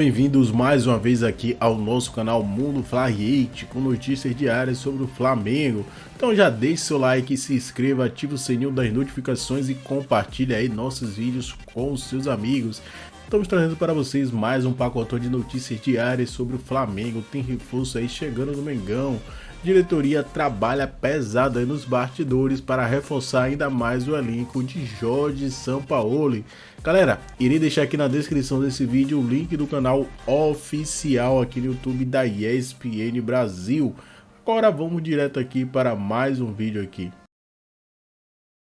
Bem-vindos mais uma vez aqui ao nosso canal Mundo Fla-React, com notícias diárias sobre o Flamengo. Então já deixe seu like, se inscreva, ative o sininho das notificações e compartilhe aí nossos vídeos com os seus amigos. Estamos trazendo para vocês mais um pacotão de notícias diárias sobre o Flamengo. Tem reforço aí chegando no Mengão. Diretoria trabalha pesado aí nos bastidores para reforçar ainda mais o elenco de Jorge Sampaoli. Galera, irei deixar aqui na descrição desse vídeo o link do canal oficial aqui no YouTube da ESPN Brasil. Agora vamos direto aqui para mais um vídeo aqui.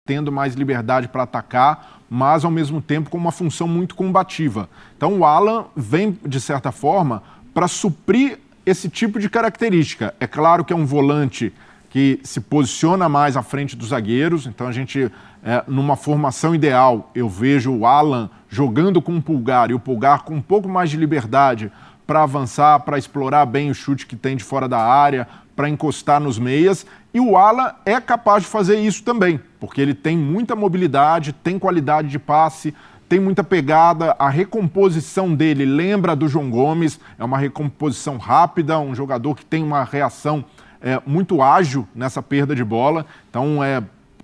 Tendo mais liberdade para atacar, mas ao mesmo tempo com uma função muito combativa. Então o Alan vem, de certa forma, para suprir esse tipo de característica. É claro que é um volante que se posiciona mais à frente dos zagueiros, então a gente, numa formação ideal, eu vejo o Alan jogando com o Pulgar e o Pulgar com um pouco mais de liberdade para avançar, para explorar bem o chute que tem de fora da área, para encostar nos meias, e o Alan é capaz de fazer isso também, porque ele tem muita mobilidade, tem qualidade de passe, tem muita pegada, a recomposição dele lembra do João Gomes, é uma recomposição rápida, um jogador que tem uma reação muito ágil nessa perda de bola, então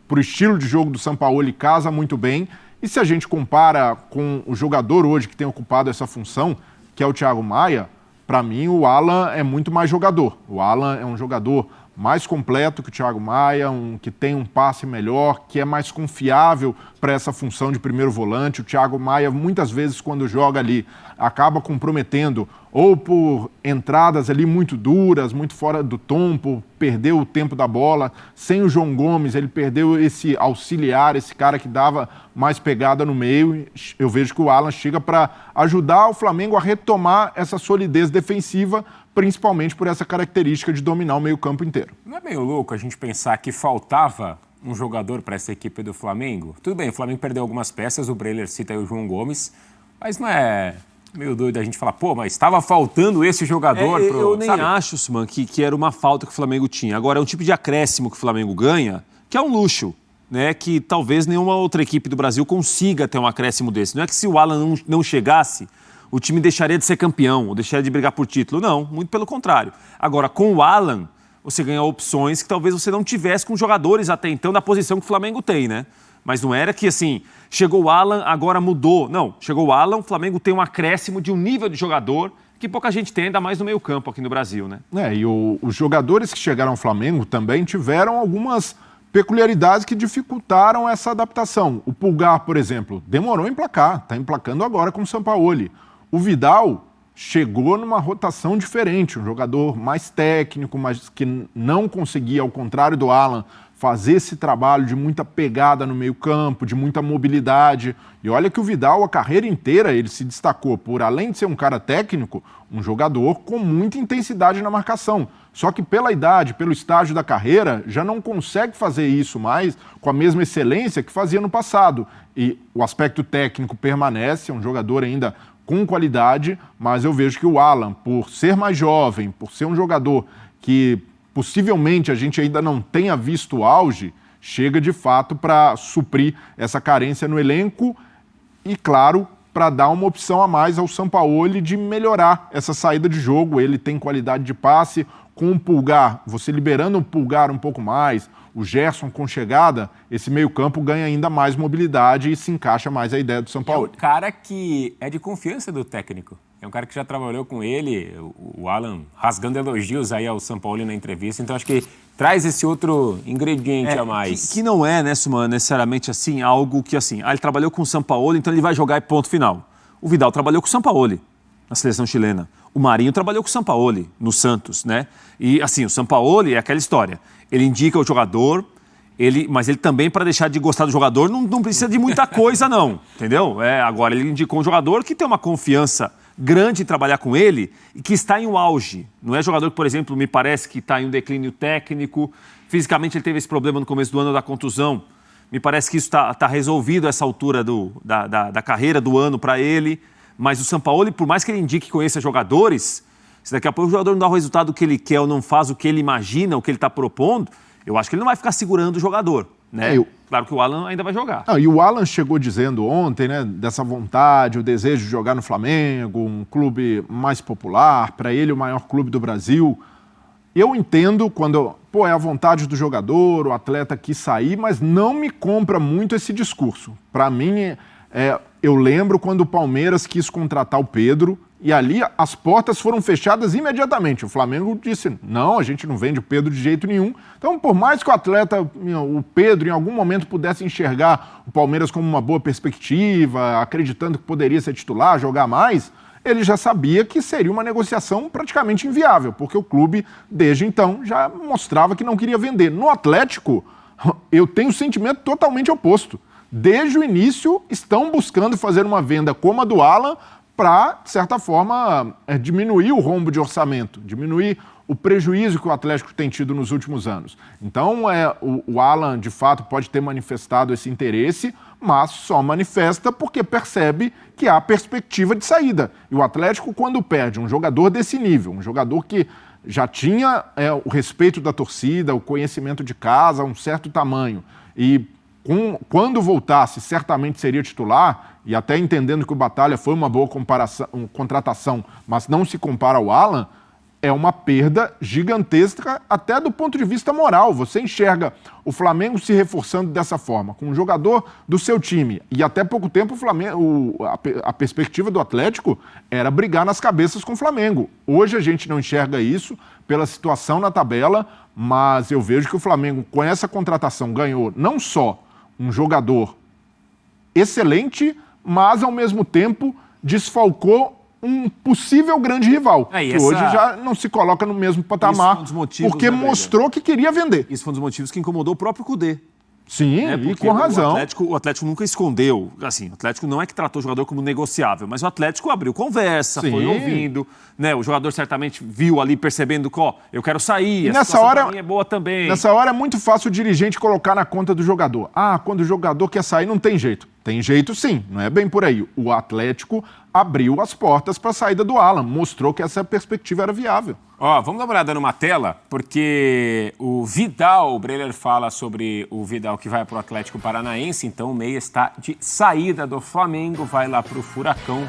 para o estilo de jogo do Sampaoli casa muito bem, e se a gente compara com o jogador hoje que tem ocupado essa função, que é o Thiago Maia, para mim o Alan é muito mais jogador, o Alan é um jogador mais completo que o Thiago Maia, que tem um passe melhor, que é mais confiável para essa função de primeiro volante. O Thiago Maia, muitas vezes, quando joga ali, acaba comprometendo ou por entradas ali muito duras, muito fora do tom, por perder o tempo da bola. Sem o João Gomes, ele perdeu esse auxiliar, esse cara que dava mais pegada no meio. Eu vejo que o Alan chega para ajudar o Flamengo a retomar essa solidez defensiva, principalmente por essa característica de dominar o meio-campo inteiro. Não é meio louco a gente pensar que faltava um jogador para essa equipe do Flamengo? Tudo bem, o Flamengo perdeu algumas peças, o Breler cita aí o João Gomes, mas não é meio doido a gente falar, pô, mas estava faltando esse jogador? Eu nem acho, Suman, que era uma falta que o Flamengo tinha. Agora, é um tipo de acréscimo que o Flamengo ganha, que é um luxo, né? Que talvez nenhuma outra equipe do Brasil consiga ter um acréscimo desse. Não é que se o Alan não chegasse, o time deixaria de ser campeão, ou deixaria de brigar por título. Não, muito pelo contrário. Agora, com o Alan, você ganha opções que talvez você não tivesse com jogadores até então da posição que o Flamengo tem, né? Mas não era que, assim, chegou o Alan, agora mudou. Não, chegou o Alan, o Flamengo tem um acréscimo de um nível de jogador que pouca gente tem, ainda mais no meio campo aqui no Brasil, né? E os jogadores que chegaram ao Flamengo também tiveram algumas peculiaridades que dificultaram essa adaptação. O Pulgar, por exemplo, demorou a emplacar, está emplacando agora com o Sampaoli. O Vidal chegou numa rotação diferente, um jogador mais técnico, mas que não conseguia, ao contrário do Alan, fazer esse trabalho de muita pegada no meio-campo, de muita mobilidade. E olha que o Vidal, a carreira inteira, ele se destacou por, além de ser um cara técnico, um jogador com muita intensidade na marcação. Só que pela idade, pelo estágio da carreira, já não consegue fazer isso mais com a mesma excelência que fazia no passado. E o aspecto técnico permanece, é um jogador ainda com qualidade, mas eu vejo que o Alan, por ser mais jovem, por ser um jogador que possivelmente a gente ainda não tenha visto o auge, chega de fato para suprir essa carência no elenco e, claro, para dar uma opção a mais ao Sampaoli de melhorar essa saída de jogo. Ele tem qualidade de passe, com o Pulgar, você liberando o Pulgar um pouco mais, o Gerson com chegada, esse meio-campo ganha ainda mais mobilidade e se encaixa mais a ideia do Sampaoli. É um cara que é de confiança do técnico. É um cara que já trabalhou com ele, o Alan rasgando elogios aí ao Sampaoli na entrevista. Então acho que traz esse outro ingrediente a mais. Que não é, né, Suman, necessariamente assim, algo que assim, ele trabalhou com o Sampaoli, então ele vai jogar e ponto final. O Vidal trabalhou com o Sampaoli na seleção chilena. O Marinho trabalhou com o Sampaoli no Santos, né? E assim, o Sampaoli é aquela história. Ele indica o jogador, mas ele também, para deixar de gostar do jogador, não precisa de muita coisa, não. Entendeu? Agora, ele indicou um jogador que tem uma confiança grande em trabalhar com ele e que está em um auge. Não é jogador que, por exemplo, me parece que está em um declínio técnico. Fisicamente, ele teve esse problema no começo do ano da contusão. Me parece que isso está resolvido a essa altura da carreira do ano para ele. Mas o Sampaoli, por mais que ele indique que conheça jogadores, se daqui a pouco o jogador não dá o resultado que ele quer ou não faz o que ele imagina, o que ele está propondo, eu acho que ele não vai ficar segurando o jogador. né? Claro que o Alan ainda vai jogar. E o Alan chegou dizendo ontem, né, dessa vontade, o desejo de jogar no Flamengo, um clube mais popular, para ele o maior clube do Brasil. Eu entendo quando, é a vontade do jogador, o atleta quis sair, mas não me compra muito esse discurso. Para mim, eu lembro quando o Palmeiras quis contratar o Pedro, e ali as portas foram fechadas imediatamente. O Flamengo disse, não, a gente não vende o Pedro de jeito nenhum. Então, por mais que o atleta, o Pedro, em algum momento pudesse enxergar o Palmeiras como uma boa perspectiva, acreditando que poderia ser titular, jogar mais, ele já sabia que seria uma negociação praticamente inviável, porque o clube, desde então, já mostrava que não queria vender. No Atlético, eu tenho um sentimento totalmente oposto. Desde o início, estão buscando fazer uma venda como a do Alan, para, de certa forma, diminuir o rombo de orçamento, diminuir o prejuízo que o Atlético tem tido nos últimos anos. Então, o Alan, de fato, pode ter manifestado esse interesse, mas só manifesta porque percebe que há perspectiva de saída. E o Atlético, quando perde um jogador desse nível, um jogador que já tinha o respeito da torcida, o conhecimento de casa, um certo tamanho, e quando voltasse, certamente seria titular, e até entendendo que o Batalha foi uma boa contratação, mas não se compara ao Alan, é uma perda gigantesca até do ponto de vista moral. Você enxerga o Flamengo se reforçando dessa forma, com um jogador do seu time. E até pouco tempo a perspectiva do Atlético era brigar nas cabeças com o Flamengo. Hoje a gente não enxerga isso pela situação na tabela, mas eu vejo que o Flamengo, com essa contratação, ganhou não só um jogador excelente, mas ao mesmo tempo desfalcou um possível grande rival, que hoje já não se coloca no mesmo patamar, porque mostrou que queria vender. Isso foi um dos motivos que incomodou o próprio Cudê. Sim, e com razão. O Atlético nunca escondeu, assim, o Atlético não é que tratou o jogador como negociável, mas o Atlético abriu conversa, foi ouvindo, né? O jogador certamente viu ali, percebendo que, eu quero sair, e nessa hora pra mim é boa também. Nessa hora é muito fácil o dirigente colocar na conta do jogador. Quando o jogador quer sair não tem jeito. Tem jeito sim, não é bem por aí. O Atlético abriu as portas para a saída do Alan, mostrou que essa perspectiva era viável. Vamos dar uma olhada numa tela, porque o Vidal, o Breler fala sobre o Vidal que vai para o Atlético Paranaense, então o meia está de saída do Flamengo, vai lá para o Furacão.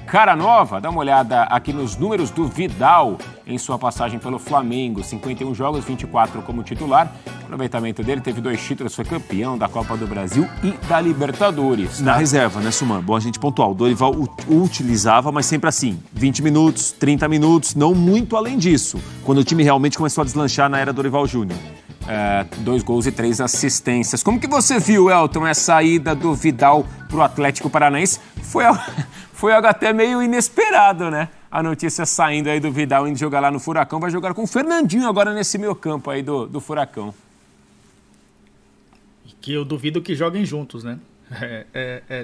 Cara nova, dá uma olhada aqui nos números do Vidal em sua passagem pelo Flamengo, 51 jogos, 24 como titular. O aproveitamento dele, teve 2 títulos, foi campeão da Copa do Brasil e da Libertadores. Na reserva, né, Suman? Bom a gente pontuar, o Dorival o utilizava, mas sempre assim, 20 minutos, 30 minutos, não muito além disso, quando o time realmente começou a deslanchar na era Dorival Júnior. 2 gols e 3 assistências. Como que você viu, Elton, essa ida do Vidal pro Atlético Paranaense? Foi algo até meio inesperado, né? A notícia saindo aí do Vidal indo jogar lá no Furacão, vai jogar com o Fernandinho agora nesse meio campo aí do Furacão. Que eu duvido que joguem juntos, né?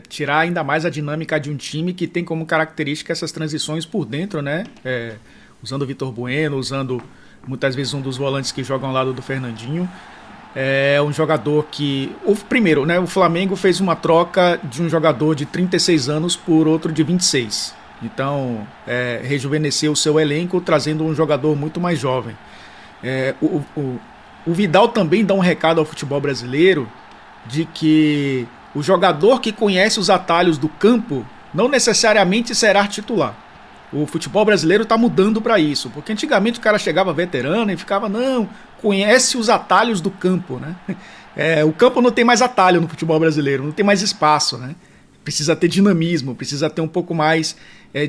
Tirar ainda mais a dinâmica de um time que tem como característica essas transições por dentro, né? Usando o Vitor Bueno, usando muitas vezes um dos volantes que jogam ao lado do Fernandinho. É um jogador que... Primeiro, né, o Flamengo fez uma troca de um jogador de 36 anos por outro de 26. Então, rejuvenesceu o seu elenco, trazendo um jogador muito mais jovem. O Vidal também dá um recado ao futebol brasileiro de que o jogador que conhece os atalhos do campo não necessariamente será titular. O futebol brasileiro está mudando para isso, porque antigamente o cara chegava veterano e ficava, não, conhece os atalhos do campo, né? O campo não tem mais atalho no futebol brasileiro, não tem mais espaço, né? Precisa ter dinamismo, precisa ter um pouco mais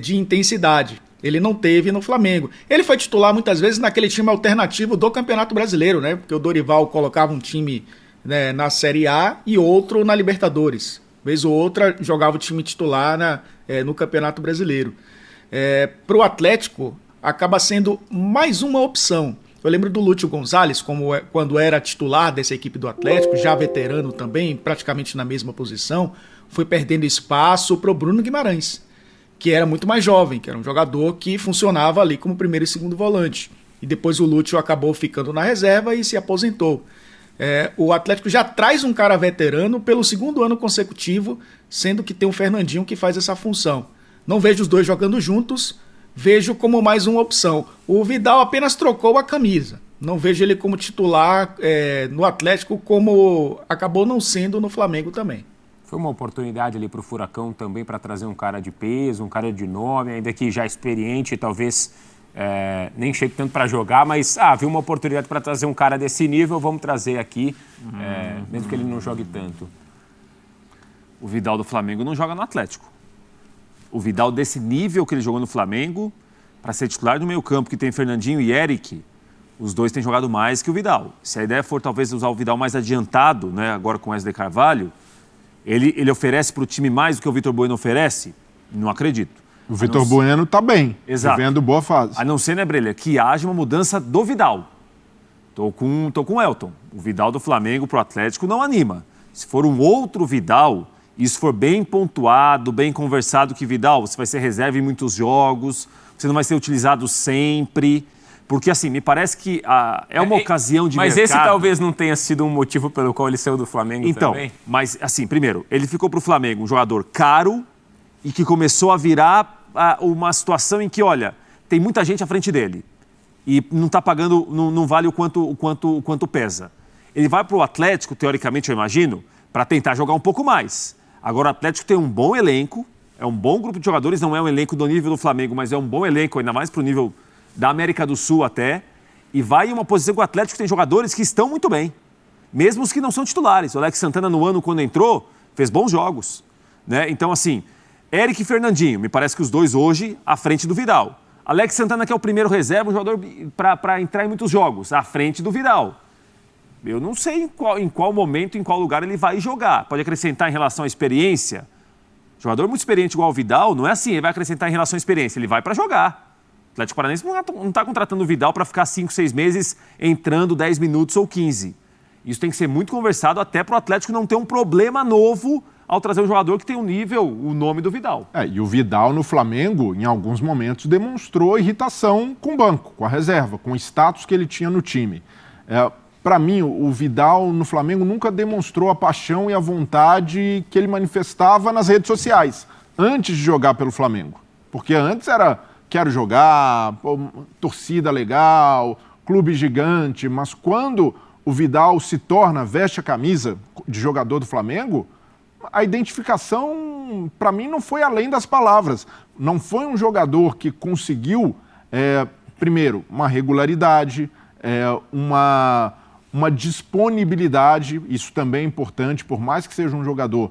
de intensidade. Ele não teve no Flamengo. Ele foi titular muitas vezes naquele time alternativo do Campeonato Brasileiro, né? Porque o Dorival colocava um time, né, na Série A e outro na Libertadores. Vez ou outra jogava o time titular no Campeonato Brasileiro. Para o Atlético, acaba sendo mais uma opção. Eu lembro do Lúcio Gonzalez, quando era titular dessa equipe do Atlético, já veterano também, praticamente na mesma posição, foi perdendo espaço para o Bruno Guimarães, que era muito mais jovem, que era um jogador que funcionava ali como primeiro e segundo volante. E depois o Lúcio acabou ficando na reserva e se aposentou. O Atlético já traz um cara veterano pelo segundo ano consecutivo, sendo que tem o Fernandinho que faz essa função. Não vejo os dois jogando juntos, vejo como mais uma opção. O Vidal apenas trocou a camisa, Não vejo ele como titular no Atlético, como acabou não sendo no Flamengo também. Foi uma oportunidade ali para o Furacão também para trazer um cara de peso, um cara de nome, ainda que já experiente, talvez nem chegue tanto para jogar, mas viu uma oportunidade para trazer um cara desse nível, vamos trazer aqui, mesmo que ele não jogue tanto. O Vidal do Flamengo não joga no Atlético. O Vidal desse nível que ele jogou no Flamengo, para ser titular do meio campo, que tem Fernandinho e Eric, os dois têm jogado mais que o Vidal. Se a ideia for talvez usar o Vidal mais adiantado, né, agora com o Wesley Carvalho, ele oferece para o time mais do que o Vitor Bueno oferece? Não acredito. O Vitor Bueno está bem, vivendo boa fase. A não ser, né, Brelha, que haja uma mudança do Vidal. Tô com o Elton. O Vidal do Flamengo pro Atlético não anima. Se for um outro Vidal, e se for bem pontuado, bem conversado, que Vidal, você vai ser reserva em muitos jogos, você não vai ser utilizado sempre. Porque, assim, me parece que é uma ocasião de mercado. Mas esse talvez não tenha sido um motivo pelo qual ele saiu do Flamengo também. Então, mas, assim, primeiro, ele ficou pro Flamengo um jogador caro e que começou a virar uma situação em que, olha, tem muita gente à frente dele e não está pagando, não vale o quanto pesa. Ele vai pro Atlético, teoricamente, eu imagino, para tentar jogar um pouco mais. Agora, o Atlético tem um bom elenco, é um bom grupo de jogadores, não é um elenco do nível do Flamengo, mas é um bom elenco, ainda mais pro nível da América do Sul até, e vai em uma posição que o Atlético tem jogadores que estão muito bem, mesmo os que não são titulares. O Alex Santana, no ano, quando entrou, fez bons jogos, né? Então, assim, Eric e Fernandinho, me parece que os dois hoje à frente do Vidal. Alex Santana, que é o primeiro reserva, um jogador para entrar em muitos jogos, à frente do Vidal. Eu não sei em qual momento, em qual lugar ele vai jogar. Pode acrescentar em relação à experiência. Jogador muito experiente igual o Vidal, não é assim, ele vai acrescentar em relação à experiência, ele vai para jogar. O Atlético Paranaense não está contratando o Vidal para ficar 5, 6 meses entrando 10 minutos ou 15. Isso tem que ser muito conversado até para o Atlético não ter um problema novo ao trazer um jogador que tem um nível, o nome do Vidal. E o Vidal no Flamengo, em alguns momentos, demonstrou irritação com o banco, com a reserva, com o status que ele tinha no time. Para mim, o Vidal no Flamengo nunca demonstrou a paixão e a vontade que ele manifestava nas redes sociais, antes de jogar pelo Flamengo. Porque antes era... quero jogar, torcida legal, clube gigante, mas quando o Vidal se torna, veste a camisa de jogador do Flamengo, a identificação, para mim, não foi além das palavras. Não foi um jogador que conseguiu, primeiro, uma regularidade, uma disponibilidade, isso também é importante, por mais que seja um jogador...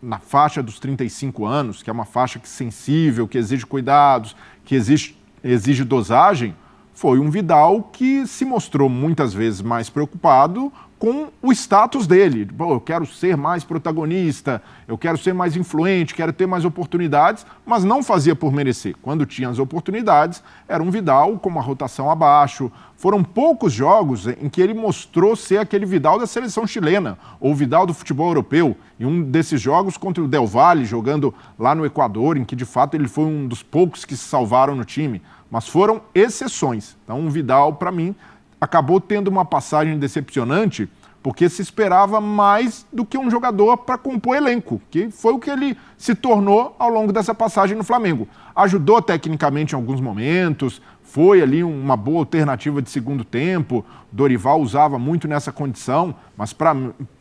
na faixa dos 35 anos, que é uma faixa sensível, que exige cuidados, que exige dosagem, foi um Vidal que se mostrou muitas vezes mais preocupado com o status dele. Eu quero ser mais protagonista, eu quero ser mais influente, quero ter mais oportunidades, mas não fazia por merecer. Quando tinha as oportunidades, era um Vidal com uma rotação abaixo. Foram poucos jogos em que ele mostrou ser aquele Vidal da seleção chilena, ou Vidal do futebol europeu. E um desses jogos contra o Del Valle, jogando lá no Equador, em que de fato ele foi um dos poucos que se salvaram no time. Mas foram exceções. Então o Vidal, para mim, acabou tendo uma passagem decepcionante, porque se esperava mais do que um jogador para compor elenco, que foi o que ele se tornou ao longo dessa passagem no Flamengo. Ajudou tecnicamente em alguns momentos, foi ali uma boa alternativa de segundo tempo, Dorival usava muito nessa condição, mas para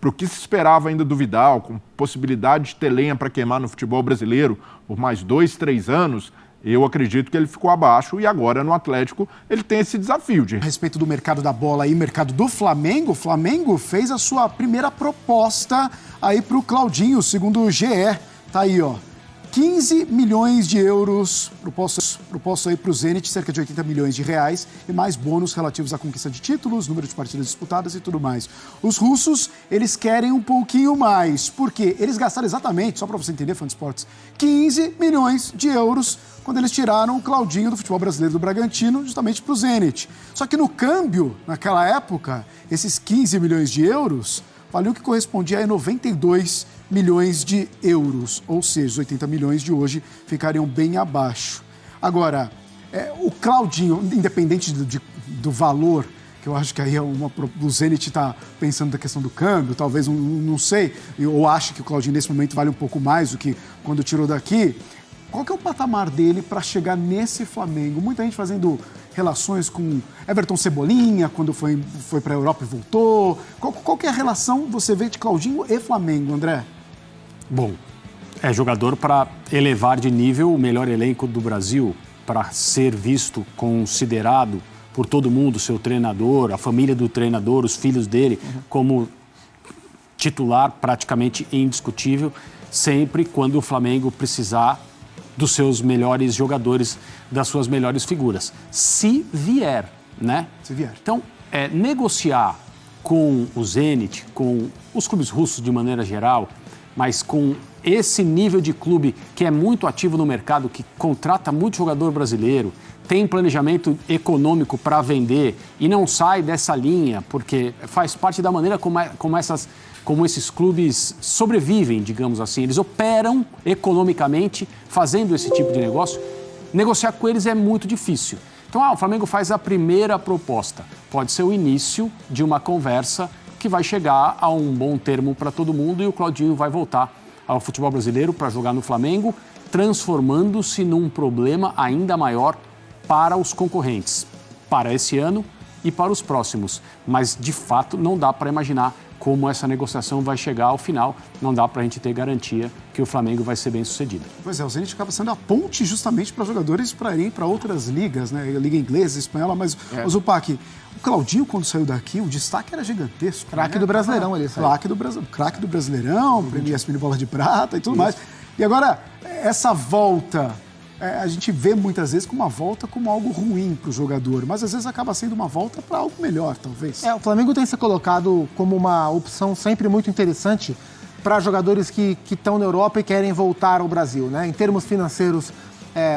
o que se esperava ainda do Vidal, com possibilidade de ter lenha para queimar no futebol brasileiro por mais 2, 3 anos, eu acredito que ele ficou abaixo e agora no Atlético ele tem esse desafio. A respeito do mercado da bola e mercado do Flamengo, o Flamengo fez a sua primeira proposta aí para o Claudinho, segundo o GE. Tá aí, ó. 15 milhões de euros proposto aí para o Zenit, cerca de 80 milhões de reais e mais bônus relativos à conquista de títulos, número de partidas disputadas e tudo mais. Os russos, eles querem um pouquinho mais, porque eles gastaram exatamente, só para você entender, Fã de Esportes, 15 milhões de euros quando eles tiraram o Claudinho do futebol brasileiro do Bragantino justamente para o Zenit. Só que no câmbio, naquela época, esses 15 milhões de euros valiam o que correspondia a 92 milhões de euros, ou seja, os 80 milhões de hoje ficariam bem abaixo. Agora, o Claudinho, independente do valor, que eu acho que aí o Zenit está pensando na questão do câmbio, talvez, não sei, ou acha que o Claudinho nesse momento vale um pouco mais do que quando tirou daqui, Qual que é o patamar dele para chegar nesse Flamengo? Muita gente fazendo relações com Everton Cebolinha, quando foi para a Europa e voltou. Qual que é a relação, você vê, de Claudinho e Flamengo, André? Bom, é jogador para elevar de nível o melhor elenco do Brasil, para ser visto, considerado por todo mundo, seu treinador, a família do treinador, os filhos dele, como titular praticamente indiscutível, sempre quando o Flamengo precisar dos seus melhores jogadores, das suas melhores figuras. Se vier, né? Se vier. Então, negociar com o Zenit, com os clubes russos de maneira geral, mas com esse nível de clube que é muito ativo no mercado, que contrata muito jogador brasileiro, tem planejamento econômico para vender e não sai dessa linha, porque faz parte da maneira como esses clubes sobrevivem, digamos assim. Eles operam economicamente fazendo esse tipo de negócio. Negociar com eles é muito difícil. Então, o Flamengo faz a primeira proposta. Pode ser o início de uma conversa que vai chegar a um bom termo para todo mundo e o Claudinho vai voltar ao futebol brasileiro para jogar no Flamengo, transformando-se num problema ainda maior para os concorrentes, para esse ano e para os próximos. Mas, de fato, não dá para imaginar como essa negociação vai chegar ao final. Não dá para a gente ter garantia que o Flamengo vai ser bem sucedido. Pois é, o Zenit acaba sendo a ponte justamente para jogadores para irem para outras ligas, né? Liga inglesa, espanhola, mas o Zupac, o Claudinho, quando saiu daqui, o destaque era gigantesco. Craque do Brasileirão, ele saiu. Craque do Brasileirão, prêmio ESPN Bola de Prata e tudo mais. E agora, essa volta, a gente vê muitas vezes como uma volta como algo ruim para o jogador, mas às vezes acaba sendo uma volta para algo melhor, talvez. O Flamengo tem se colocado como uma opção sempre muito interessante para jogadores que estão na Europa e querem voltar ao Brasil, né? Em termos financeiros,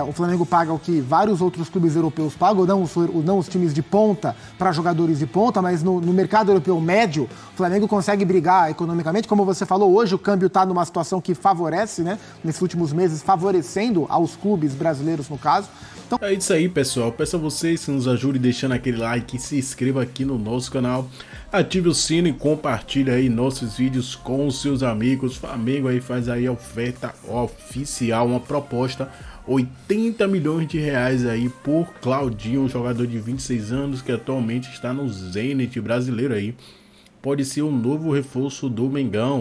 o Flamengo paga o que vários outros clubes europeus pagam, não os times de ponta para jogadores de ponta, mas no mercado europeu médio, o Flamengo consegue brigar economicamente. Como você falou, hoje o câmbio está numa situação que favorece, né? Nesses últimos meses, favorecendo aos clubes brasileiros, no caso. Então... É isso aí, pessoal. Peço a vocês que nos ajudem deixando aquele like, se inscreva aqui no nosso canal, ative o sino e compartilhe aí nossos vídeos com os seus amigos. Flamengo aí faz aí a oferta oficial, uma proposta 80 milhões de reais aí por Claudinho, um jogador de 26 anos que atualmente está no Zenit brasileiro aí. Pode ser um novo reforço do Mengão.